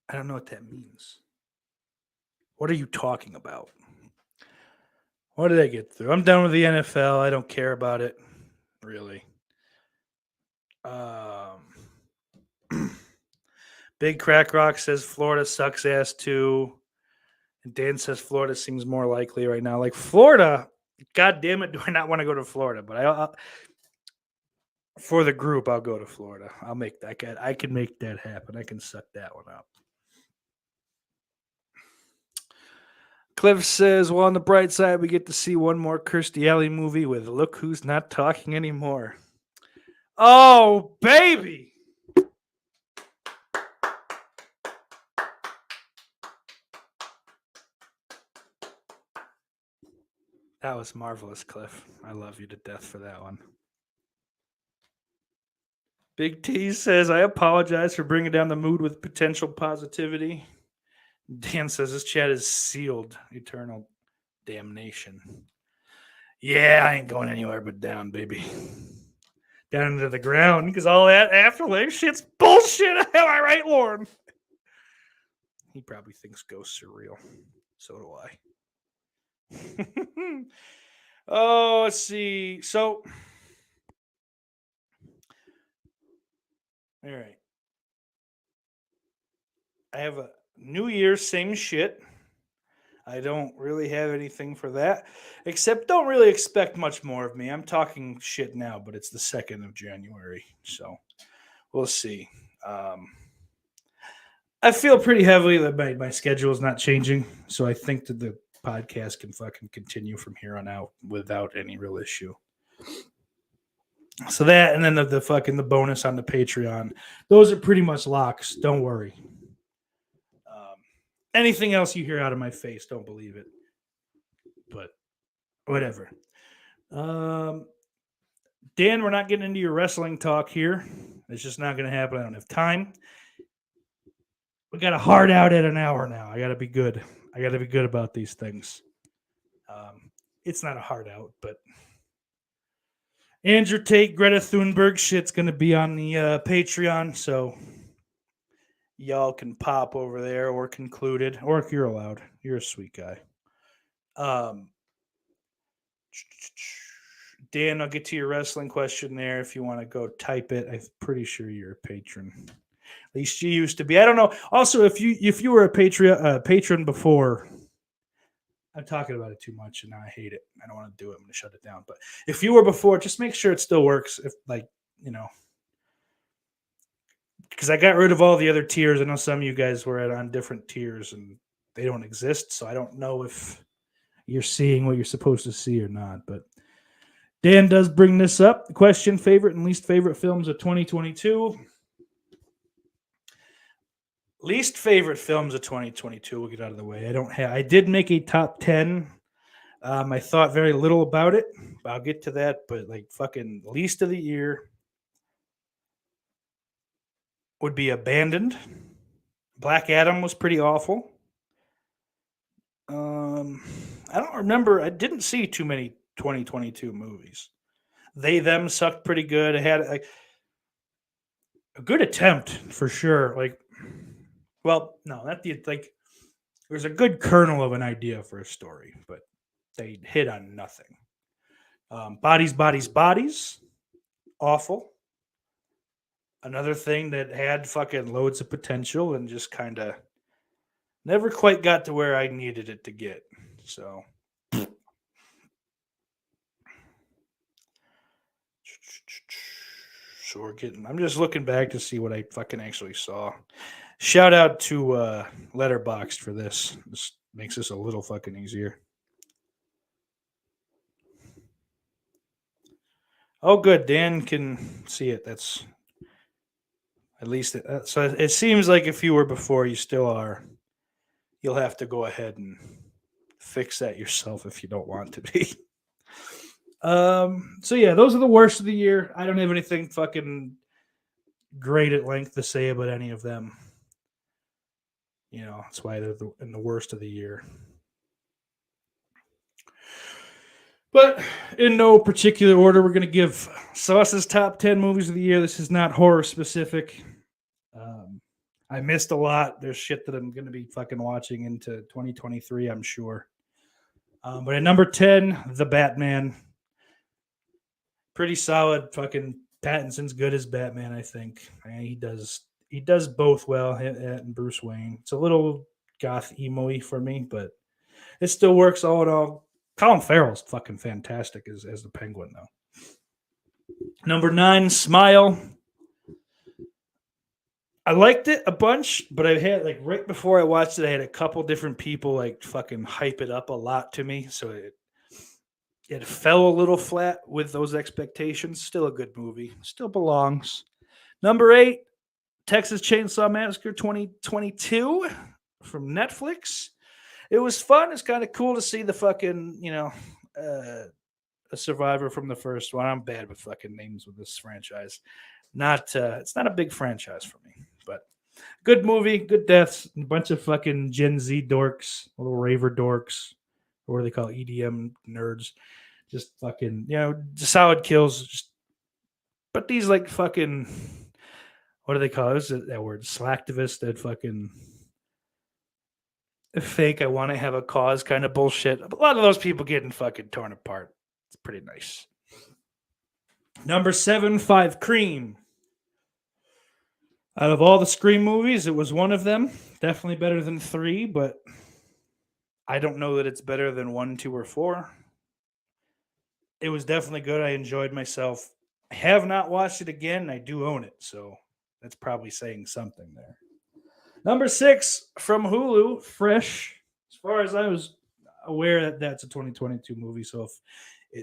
I don't know what that means. What are you talking about? What did I get through? I'm done with the NFL. I don't care about it, really. Big Crack Rock says Florida sucks ass too. And Dan says Florida seems more likely right now. Like Florida, God damn it, do I not want to go to Florida? But I'll for the group, I'll go to Florida. I'll make that. I can make that happen. I can suck that one up. Cliff says, well, on the bright side, we get to see one more Kirstie Alley movie with Look Who's Not Talking Anymore. Oh, baby. That was marvelous, Cliff. I love you to death for that one. Big T says, I apologize for bringing down the mood with potential positivity. Dan says, this chat is sealed. Eternal damnation. Yeah, I ain't going anywhere but down, baby. Down into the ground, because all that afterlife shit's bullshit. Am I right, Lauren? He probably thinks ghosts are real. So do I. Oh, let's see. So, all right. I have a New Year's, same shit. I don't really have anything for that, except don't really expect much more of me. I'm talking shit now, but it's the 2nd of January, so we'll see. I feel pretty heavily that my schedule is not changing, so I think that the podcast can fucking continue from here on out without any real issue. So that, and then the bonus on the Patreon, those are pretty much locks. Don't worry. Anything else you hear out of my face, don't believe it. But whatever. Dan, we're not getting into your wrestling talk here. It's just not going to happen. I don't have time. We got a hard out at an hour now. I got to be good. I got to be good about these things. It's not a hard out, but Andrew Tate, Greta Thunberg shit's going to be on the Patreon, so y'all can pop over there or concluded, or if you're allowed. You're a sweet guy. Dan, I'll get to your wrestling question there if you want to go type it. I'm pretty sure you're a patron. At least you used to be. I don't know. Also, if you were a patron before, I'm talking about it too much and now I hate it. I don't want to do it. I'm going to shut it down. But if you were before, just make sure it still works. If because I got rid of all the other tiers. I know some of you guys were on different tiers and they don't exist. So I don't know if you're seeing what you're supposed to see or not. But Dan does bring this up. The question, favorite and least favorite films of 2022. Least favorite films of 2022. We'll get out of the way. I did make a top 10. I thought very little about it. I'll get to that. But like fucking least of the year would be Abandoned. Black Adam was pretty awful. I don't remember. I didn't see too many 2022 movies. They Them sucked pretty good. It had a good attempt for sure. There's a good kernel of an idea for a story, but they hit on nothing. Bodies, Bodies, Bodies. Awful. Another thing that had fucking loads of potential and just kind of never quite got to where I needed it to get. So I'm just looking back to see what I fucking actually saw. Shout out to Letterboxd for this. This makes this a little fucking easier. Oh, good. Dan can see it. At least, so it seems like if you were before, you still are. You'll have to go ahead and fix that yourself if you don't want to be. So yeah, those are the worst of the year. I don't have anything fucking great at length to say about any of them. You know, that's why they're in the worst of the year. But in no particular order, we're going to give Sauce's top 10 movies of the year. This is not horror specific. I missed a lot. There's shit that I'm going to be fucking watching into 2023, I'm sure. But at number 10, The Batman. Pretty solid. Fucking Pattinson's good as Batman, I think. He does both well, and Bruce Wayne. It's a little goth emo-y for me, but it still works all in all. Colin Farrell's fucking fantastic as the Penguin, though. Number 9, Smile. I liked it a bunch, but I had right before I watched it, I had a couple different people fucking hype it up a lot to me, so it fell a little flat with those expectations. Still a good movie, still belongs. Number 8, Texas Chainsaw Massacre 2022 from Netflix. It was fun. It's kind of cool to see the fucking a survivor from the first one. I'm bad with fucking names with this franchise. It's not a big franchise for me, but good movie, good deaths, a bunch of fucking Gen Z dorks, little raver dorks, or what do they call it? EDM nerds, just fucking solid kills. But these fucking, what do they call it? That word? Slacktivists that fucking fake. I want to have a cause kind of bullshit. A lot of those people getting fucking torn apart. It's pretty nice. Number 7, 5 Cream. Out of all the Scream movies, it was one of them. Definitely better than 3, but I don't know that it's better than 1, 2, or 4. It was definitely good. I enjoyed myself. I have not watched it again. I do own it, so that's probably saying something there. Number 6 from Hulu, Fresh. As far as I was aware, that's a 2022 movie, so if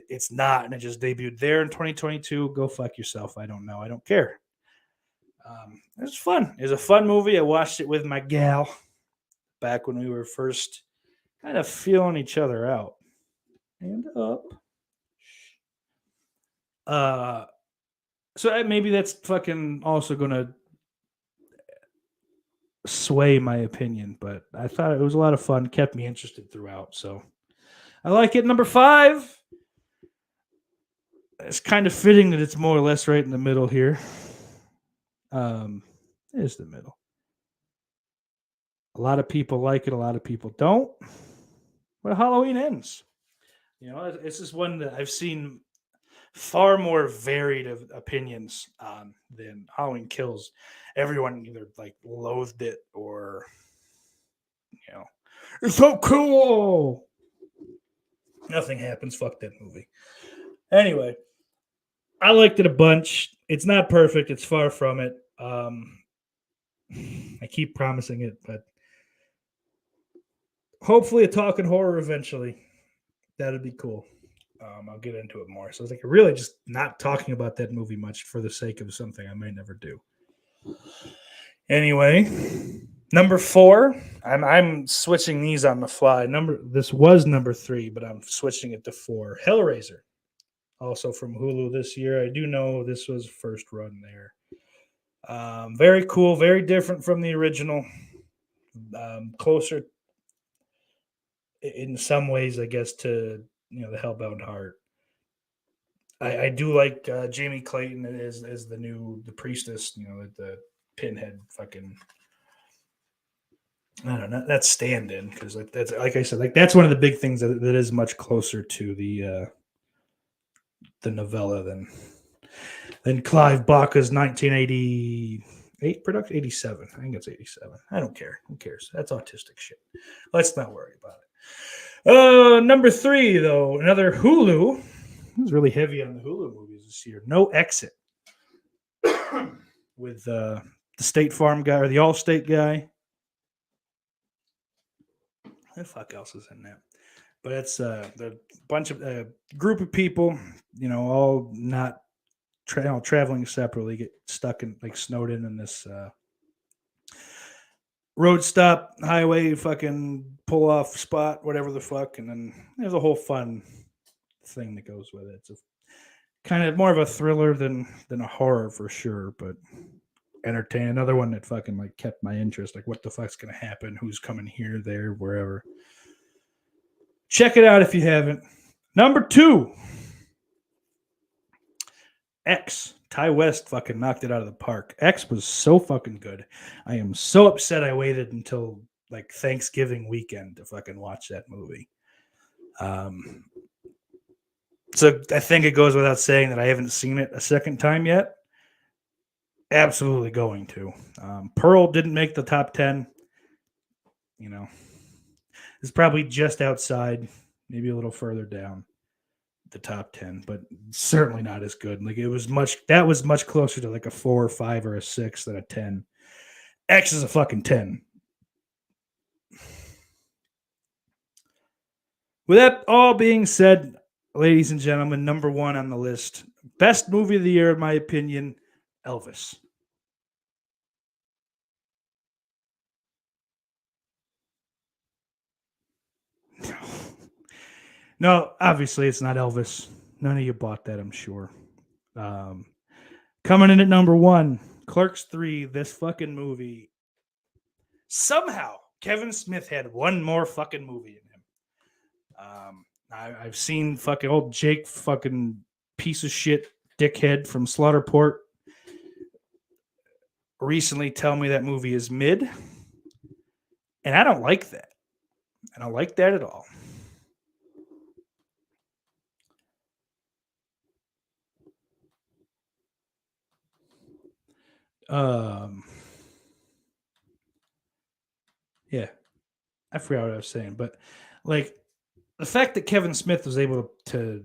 it's not, and it just debuted there in 2022, go fuck yourself. I don't know. I don't care. It was fun. It was a fun movie. I watched it with my gal back when we were first kind of feeling each other out. And up. So maybe that's fucking also going to sway my opinion, but I thought it was a lot of fun. Kept me interested throughout, so I like it. Number 5. It's kind of fitting that it's more or less right in the middle here. It is the middle. A lot of people like it. A lot of people don't. But Halloween Ends. This is one that I've seen far more varied of opinions on than Halloween Kills. Everyone either loathed it or, it's so cool. Nothing happens. Fuck that movie. Anyway, I liked it a bunch. It's not perfect. It's far from it. I keep promising it, but hopefully a talking horror eventually. That'd be cool. I'll get into it more. So it's really just not talking about that movie much for the sake of something I might never do. Anyway, number 4. I'm switching these on the fly. This was number 3, but I'm switching it to 4. Hellraiser. Also from Hulu this year. I do know this was first run there. Very cool, very different from the original. Closer in some ways, I guess, to the Hellbound Heart. I do like Jamie Clayton as the priestess. The pinhead fucking. I don't know. That's stand-in because that's like I said, that's one of the big things that is much closer to the novella than Clive Barker's 1988 production, 87. I think it's 87. I don't care. Who cares? That's autistic shit. Let's not worry about it. Number 3, though, another Hulu. It was really heavy on the Hulu movies this year. No Exit with the State Farm guy or the Allstate guy. Who the fuck else is in that? But it's the bunch of group of people, all not traveling separately, get stuck in, like, snowed in this road stop, highway, fucking pull off spot, whatever the fuck. And then there's a whole fun thing that goes with it. It's a kind of more of a thriller than a horror for sure, but entertaining. Another one that fucking like kept my interest. Like, what the fuck's gonna happen? Who's coming here, there, wherever? Check it out if you haven't. Number 2, X. Ty West fucking knocked it out of the park. X was so fucking good. I am so upset I waited until like Thanksgiving weekend to fucking watch that movie. So I think it goes without saying that I haven't seen it a second time yet. Absolutely going to. Pearl didn't make the top 10. You know, it's probably just outside, maybe a little further down the top 10, but certainly not as good. Like, that was much closer to like a 4 or 5 or a 6 than a 10. X is a fucking 10. With that all being said, ladies and gentlemen, number 1 on the list, best movie of the year, in my opinion, Elvis. No, obviously it's not Elvis. None of you bought that, I'm sure. Coming in at number 1, Clerks 3, this fucking movie. Somehow, Kevin Smith had one more fucking movie in him. I've seen fucking old Jake, fucking piece of shit dickhead from Slaughterport, recently tell me that movie is mid. And I don't like that. I don't like that at all. Yeah, I forgot what I was saying, but like the fact that Kevin Smith was able to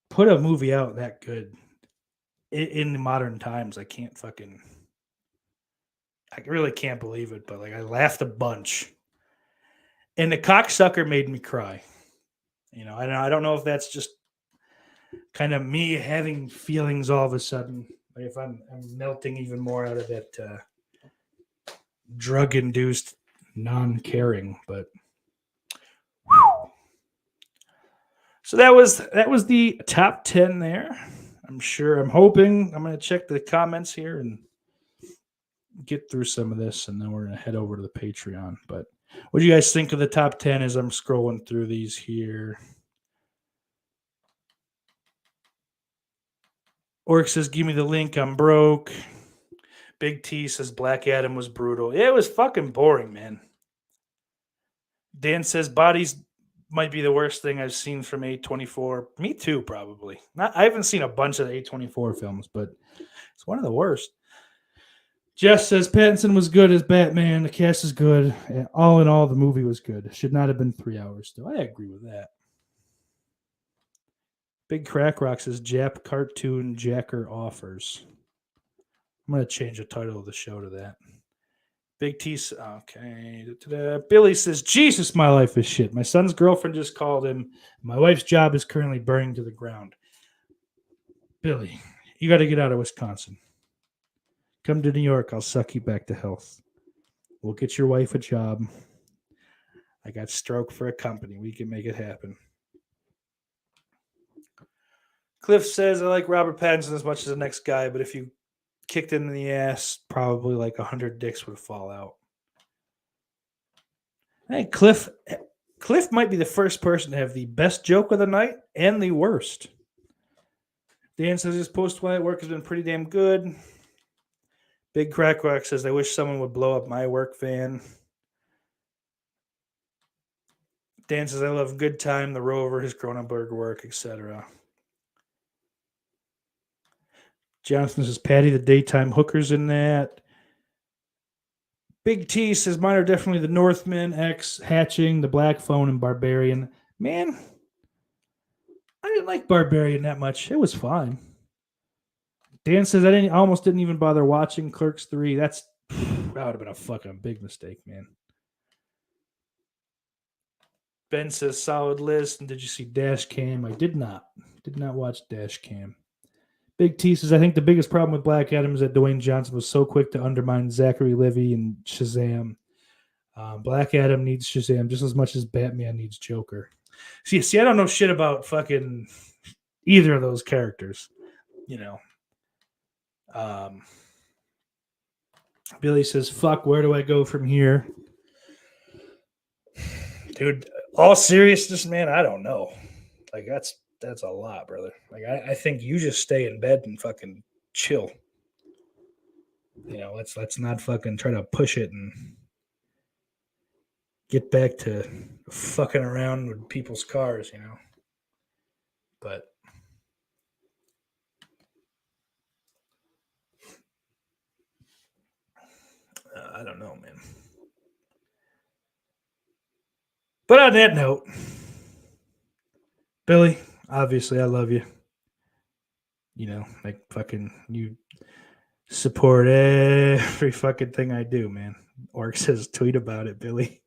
put a movie out that good in the modern times, I really can't believe it. But like, I laughed a bunch, and the cocksucker made me cry. You know, I don't know if that's just kind of me having feelings all of a sudden. Like, if I'm melting even more out of that drug-induced non-caring, but whew. So that was the top 10 there. I'm hoping I'm going to check the comments here and get through some of this, and then we're going to head over to the Patreon. But what do you guys think of the top 10 as I'm scrolling through these here? Orc says, give me the link. I'm broke. Big T says, Black Adam was brutal. It was fucking boring, man. Dan says, Bodies might be the worst thing I've seen from A24. Me too, probably. I haven't seen a bunch of the A24 films, but it's one of the worst. Jess says, Pattinson was good as Batman. The cast is good. And all in all, the movie was good. It should not have been 3 hours still. I agree with that. Big Crack Rock says, Jap cartoon Jacker offers. I'm going to change the title of the show to that. Big T, okay. Billy says, Jesus, my life is shit. My son's girlfriend just called him. My wife's job is currently burning to the ground. Billy, you got to get out of Wisconsin. Come to New York. I'll suck you back to health. We'll get your wife a job. I got stroke for a company. We can make it happen. Cliff says, I like Robert Pattinson as much as the next guy, but if you kicked him in the ass, probably like 100 dicks would fall out. Hey, Cliff might be the first person to have the best joke of the night and the worst. Dan says his post-Twilight work has been pretty damn good. Big Crack Rock says, I wish someone would blow up my work van. Dan says, I love Good Time, The Rover, his Cronenberg work, etc. Jonathan says, Patty the Daytime Hooker's in that. Big T says, mine are definitely The Northman, X, Hatching, The Black Phone, and Barbarian. Man, I didn't like Barbarian that much. It was fine. Dan says, I almost didn't even bother watching Clerks 3. That would have been a fucking big mistake, man. Ben says, solid list. And did you see Dash Cam? I did not. Did not watch Dash Cam. Big T says, I think the biggest problem with Black Adam is that Dwayne Johnson was so quick to undermine Zachary Levi and Shazam. Black Adam needs Shazam just as much as Batman needs Joker. See, I don't know shit about fucking either of those characters. You know. Billy says, fuck, where do I go from here? Dude, all seriousness, man, I don't know. Like, that's a lot, brother. Like, I think you just stay in bed and fucking chill. You know, let's not fucking try to push it and get back to fucking around with people's cars, you know. But I don't know, man. But on that note, Billy, obviously I love you. You know, like fucking you support every fucking thing I do, man. Orc says tweet about it, Billy.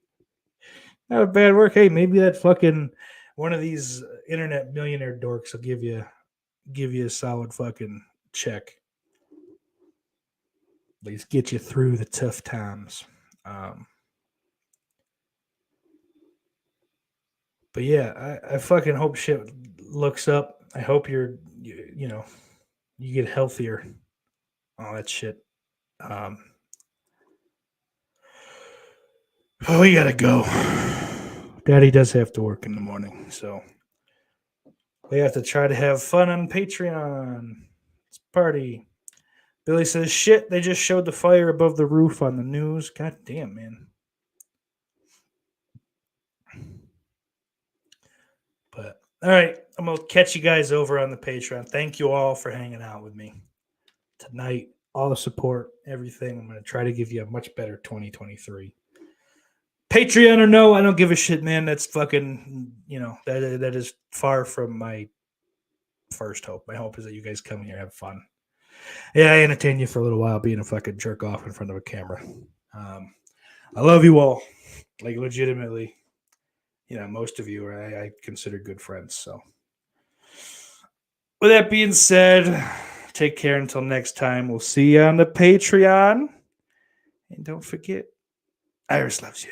Not a bad work. Hey, maybe that fucking one of these internet millionaire dorks will give you a solid fucking check. At least get you through the tough times. But yeah, I fucking hope shit looks up. I hope you get healthier. All that shit. Oh, we gotta go. Daddy does have to work in the morning, so we have to try to have fun on Patreon. It's a party. Billy says, shit, they just showed the fire above the roof on the news. God damn, man. But, all right, I'm going to catch you guys over on the Patreon. Thank you all for hanging out with me tonight. All the support, everything. I'm going to try to give you a much better 2023. Patreon or no, I don't give a shit, man. That's fucking, that is far from my first hope. My hope is that you guys come here and have fun. Yeah, I entertain you for a little while being a fucking jerk off in front of a camera. I love you all. Like, legitimately. Most of you I consider good friends. So, with that being said, take care until next time. We'll see you on the Patreon. And don't forget, Iris loves you.